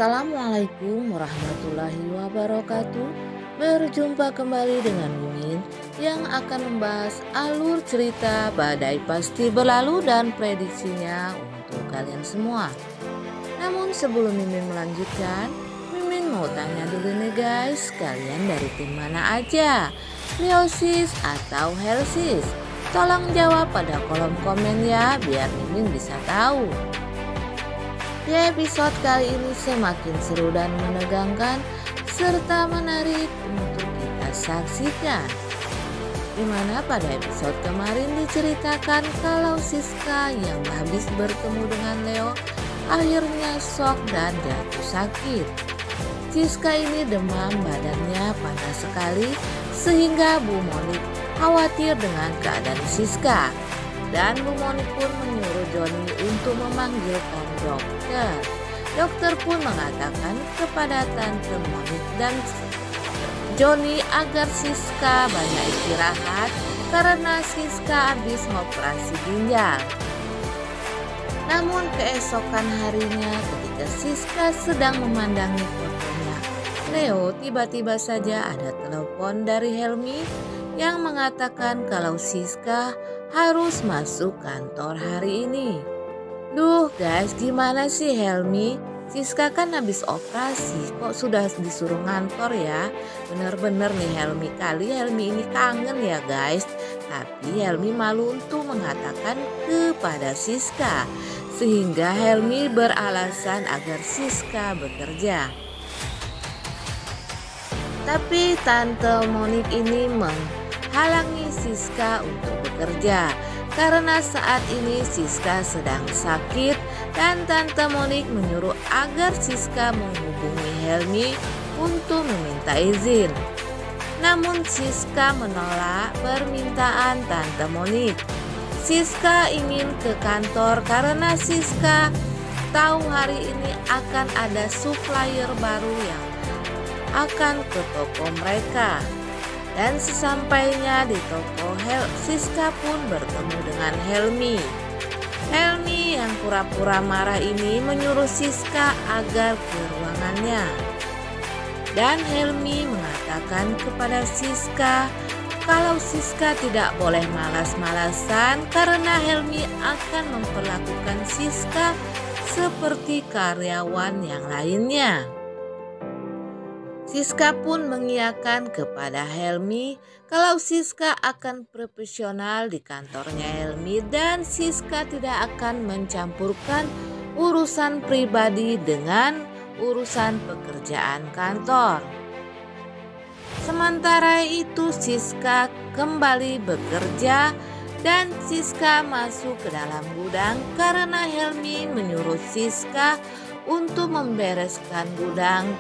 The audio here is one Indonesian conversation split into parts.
Assalamualaikum warahmatullahi wabarakatuh. Berjumpa kembali dengan Mimin yang akan membahas alur cerita Badai Pasti Berlalu dan prediksinya untuk kalian semua. Namun sebelum Mimin melanjutkan, Mimin mau tanya dulu nih guys, kalian dari tim mana aja? Leosis atau Helsis? Tolong jawab pada kolom komen ya, biar Mimin bisa tahu. Di episode kali ini semakin seru dan menegangkan serta menarik untuk kita saksikan. Dimana pada episode kemarin diceritakan kalau Siska yang habis bertemu dengan Leo akhirnya shock dan jatuh sakit. Siska ini demam, badannya panas sekali sehingga Bu Monik khawatir dengan keadaan Siska. Dan Bu Monik pun menyuruh Johnny untuk memanggilkan dokter. Dokter pun mengatakan kepada Tante Monik dan Johnny agar Siska banyak istirahat karena Siska habis operasi ginjal. Namun keesokan harinya ketika Siska sedang memandangi fotonya Leo, tiba-tiba saja ada telepon dari Helmi yang mengatakan kalau Siska harus masuk kantor hari ini. Duh guys, gimana sih Helmi? Siska kan habis operasi, kok sudah disuruh ngantor ya? Bener-bener nih Helmi ini kangen ya guys. Tapi Helmi malu untuk mengatakan kepada Siska, sehingga Helmi beralasan agar Siska bekerja. Tapi Tante Monik ini menghalangi Siska untuk bekerja karena saat ini Siska sedang sakit dan Tante Monik menyuruh agar Siska menghubungi Helmi untuk meminta izin. Namun Siska menolak permintaan Tante Monik. Siska ingin ke kantor karena Siska tahu hari ini akan ada supplier baru yang akan ke toko mereka. Dan sesampainya di toko, Siska pun bertemu dengan Helmi. Helmi yang pura-pura marah ini menyuruh Siska agar ke ruangannya. Dan Helmi mengatakan kepada Siska kalau Siska tidak boleh malas-malasan karena Helmi akan memperlakukan Siska seperti karyawan yang lainnya. Siska pun mengiyakan kepada Helmi kalau Siska akan profesional di kantornya Helmi dan Siska tidak akan mencampurkan urusan pribadi dengan urusan pekerjaan kantor. Sementara itu Siska kembali bekerja dan Siska masuk ke dalam gudang karena Helmi menyuruh Siska untuk membereskan gudang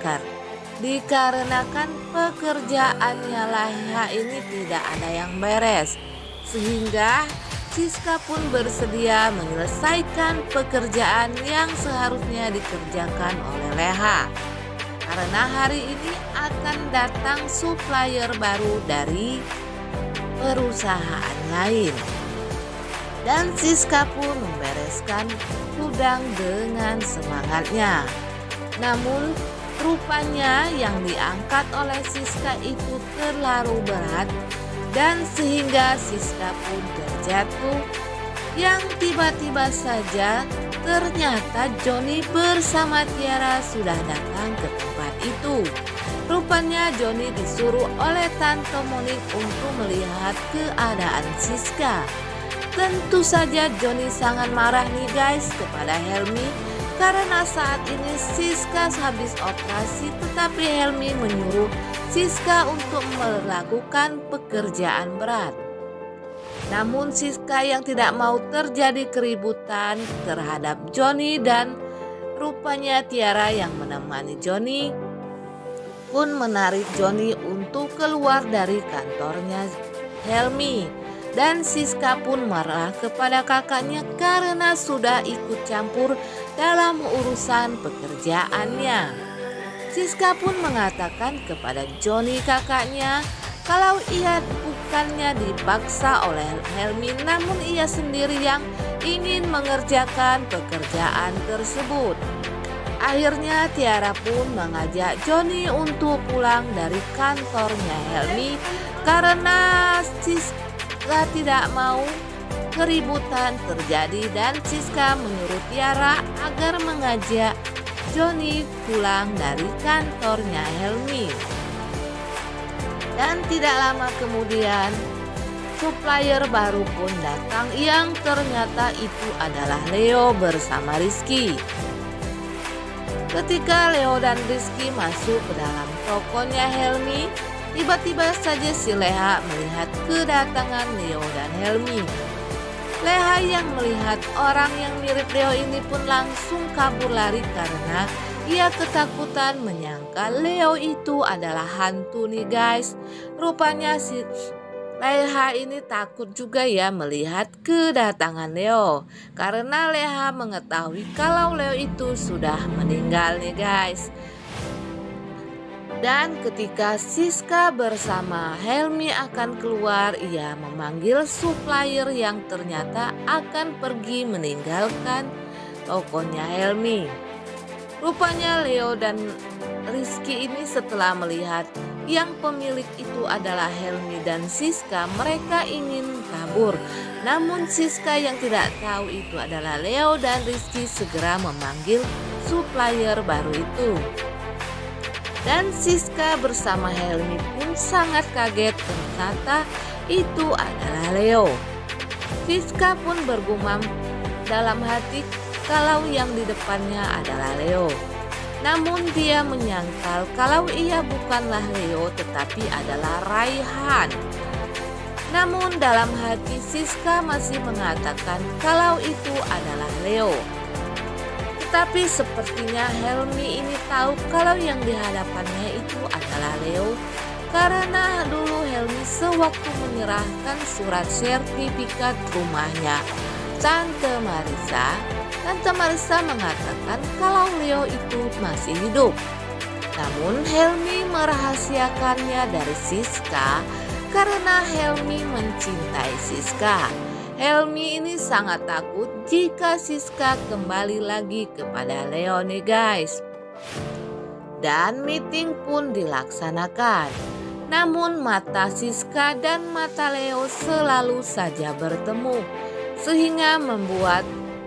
dikarenakan pekerjaannya Laiha ini tidak ada yang beres, sehingga Siska pun bersedia menyelesaikan pekerjaan yang seharusnya dikerjakan oleh Leha karena hari ini akan datang supplier baru dari perusahaan lain. Dan Siska pun membereskan gudang dengan semangatnya. Namun rupanya yang diangkat oleh Siska itu terlalu berat dan sehingga Siska pun terjatuh yang tiba-tiba saja ternyata Johnny bersama Tiara sudah datang ke tempat itu. Rupanya Johnny disuruh oleh Tante Monik untuk melihat keadaan Siska. Tentu saja Johnny sangat marah nih guys kepada Helmi karena saat ini Siska habis operasi tetapi Helmi menyuruh Siska untuk melakukan pekerjaan berat. Namun Siska yang tidak mau terjadi keributan terhadap Johnny dan rupanya Tiara yang menemani Johnny pun menarik Johnny untuk keluar dari kantornya Helmi. Dan Siska pun marah kepada kakaknya karena sudah ikut campur dalam urusan pekerjaannya. Siska pun mengatakan kepada Johnny kakaknya kalau ia bukannya dipaksa oleh Helmi, namun ia sendiri yang ingin mengerjakan pekerjaan tersebut. Akhirnya Tiara pun mengajak Johnny untuk pulang dari kantornya Helmi karena Siska tidak mau keributan terjadi dan Siska menyuruh Tiara agar mengajak Johnny pulang dari kantornya Helmi. Dan tidak lama kemudian supplier baru pun datang yang ternyata itu adalah Leo bersama Rizky. Ketika Leo dan Rizky masuk ke dalam tokonya Helmi, tiba-tiba saja si Leha melihat kedatangan Leo dan Helmi. Leha yang melihat orang yang mirip Leo ini pun langsung kabur lari karena ia ketakutan menyangka Leo itu adalah hantu nih guys. Rupanya si Leha ini takut juga ya melihat kedatangan Leo karena Leha mengetahui kalau Leo itu sudah meninggal nih guys. Dan ketika Siska bersama Helmi akan keluar, ia memanggil supplier yang ternyata akan pergi meninggalkan tokonya Helmi. Rupanya Leo dan Rizky ini setelah melihat yang pemilik itu adalah Helmi dan Siska, mereka ingin kabur. Namun Siska yang tidak tahu itu adalah Leo dan Rizky segera memanggil supplier baru itu. Dan Siska bersama Helmi pun sangat kaget ternyata itu adalah Leo. Siska pun bergumam dalam hati kalau yang di depannya adalah Leo. Namun dia menyangkal kalau ia bukanlah Leo tetapi adalah Raihan. Namun dalam hati Siska masih mengatakan kalau itu adalah Leo. Tetapi sepertinya Helmi ini tahu kalau yang di hadapannya itu adalah Leo. Karena dulu Helmi sewaktu menyerahkan surat sertifikat rumahnya Tante Marissa mengatakan kalau Leo itu masih hidup. Namun Helmi merahasiakannya dari Siska karena Helmi mencintai Siska. Helmi ini sangat takut jika Siska kembali lagi kepada Leo nih guys. Dan meeting pun dilaksanakan. Namun mata Siska dan mata Leo selalu saja bertemu. Sehingga membuat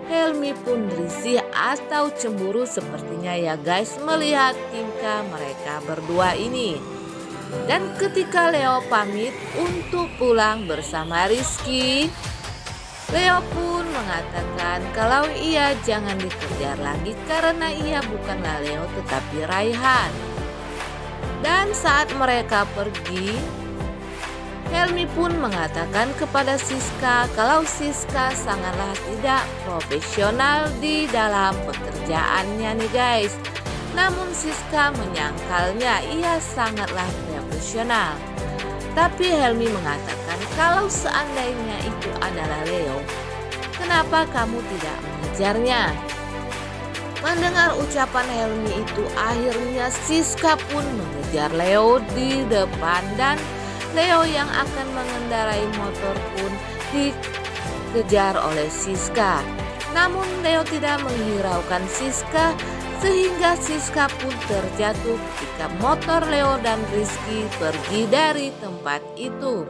Helmi pun risih atau cemburu sepertinya ya guys melihat tingkah mereka berdua ini. Dan ketika Leo pamit untuk pulang bersama Rizky, Leo pun mengatakan kalau ia jangan dikejar lagi karena ia bukanlah Leo tetapi Raihan. Dan saat mereka pergi, Helmi pun mengatakan kepada Siska kalau Siska sangatlah tidak profesional di dalam pekerjaannya nih guys. Namun Siska menyangkalnya ia sangatlah profesional. Tapi Helmi mengatakan kalau seandainya itu adalah Leo, kenapa kamu tidak mengejarnya? Mendengar ucapan Helmi itu akhirnya Siska pun mengejar Leo di depan dan Leo yang akan mengendarai motor pun dikejar oleh Siska. Namun Leo tidak menghiraukan Siska sehingga Siska pun terjatuh ketika motor Leo dan Rizky pergi dari tempat itu.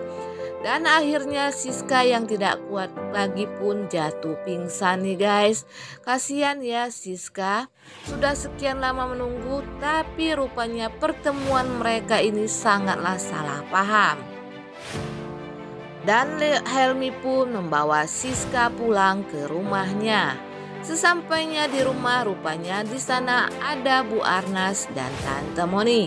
Dan akhirnya Siska yang tidak kuat lagi pun jatuh pingsan nih guys. Kasihan ya Siska, sudah sekian lama menunggu tapi rupanya pertemuan mereka ini sangatlah salah paham. Dan Helmi pun membawa Siska pulang ke rumahnya. Sesampainya di rumah rupanya di sana ada Bu Arnas dan Tante Monik.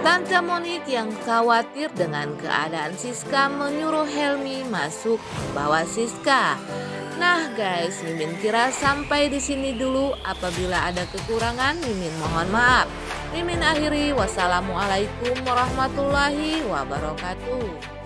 Tante Monik yang khawatir dengan keadaan Siska menyuruh Helmi masuk membawa Siska. Nah guys, Mimin kira sampai di sini dulu. Apabila ada kekurangan, Mimin mohon maaf. Mimin akhiri, wassalamualaikum warahmatullahi wabarakatuh.